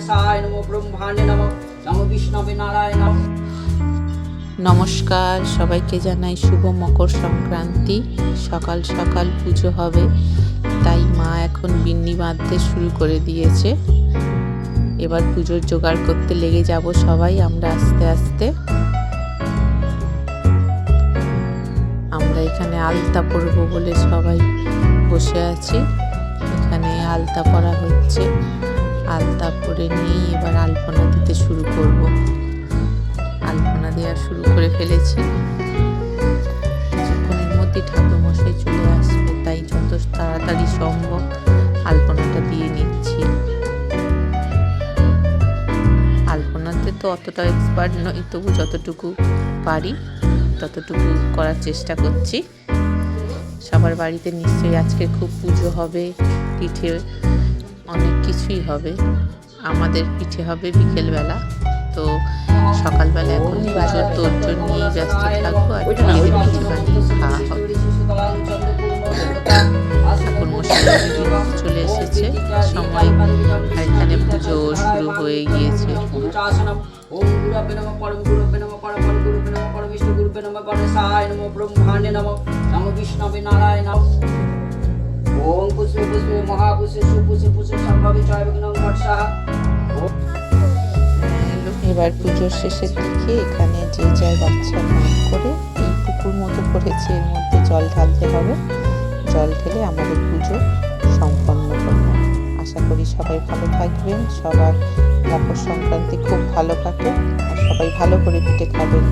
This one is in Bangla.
গণেশায় নমো ব্রহ্মাণ্ডে নমো নমো বিষ্ণবে নারায়ণ। নমস্কার, সবাইকে জানাই শুভ মকর সংক্রান্তি। সকাল সকাল পুজো হবে, তাই মা এখন বিন্নি বাঁধতে শুরু করে দিয়েছে। এবার পুজোর জোগাড় করতে লেগে যাব সবাই আমরা আস্তে আস্তে। আমরা এখানে আলতা পরবো বলে সবাই বসে আছি। এখানে আলতা পরা হচ্ছে, আলতা পরে নিয়ে এবার আলপনা দিতে শুরু করব। আলপনা দেওয়া শুরু করে ফেলেছি। কিছুক্ষণের মধ্যে ঠাকুরমশাই চলে আসবে, তাই যত তাড়াতাড়ি সম্ভব আলপনাটা দিয়ে নিচ্ছি। আলপনাতে তো অতটা এক্সপার্ট নই, তবু যতটুকু পারি ততটুকু করার চেষ্টা করছি। সবার বাড়িতে নিশ্চয়ই আজকে খুব পুজো হবে, পিঠে অনেক কিছুই হবে। আমাদের পিঠে হবে বিকেলবেলা, তো সকালবেলা এখন পুজোর তোড়জোড় নিয়ে ব্যস্ত থাকবো আর বিকেলে পিঠে বানিয়ে খাওয়া হবে। ঠাকুরমশাই চলে এসেছে সময়, আর এখানে পুজো শুরু হয়ে গিয়েছে। ওম গুরুবে নমঃ পরম গুরুবে নমঃ পরম গুরুবে নমঃ পরমেশ্বর গুরুবে নমঃ গণেশায় নমো ব্রহ্মাণ্ডে নমো নমো বিষ্ণবে নারায়ণ। ওম পুষ্পে পুষ্পে মহাপুষ্পে সুপুষ্পে পুষ্পে সম্ভবে জয় বিঘ্নং ঘটসাহা। এবার পুজোর শেষের দিকে এখানে যে যার বাচ্চার নাম করে এই পুকুর মতো করেছে, এর মধ্যে জল ঢালতে হবে। জল ঢেলে আমাদের পুজো সম্পন্ন করব। আশা করি সবাই ভালো থাকবেন, সবার মকর সংক্রান্তি খুব ভালো কাটে আর সবাই ভালো করে পিঠে খাবেন।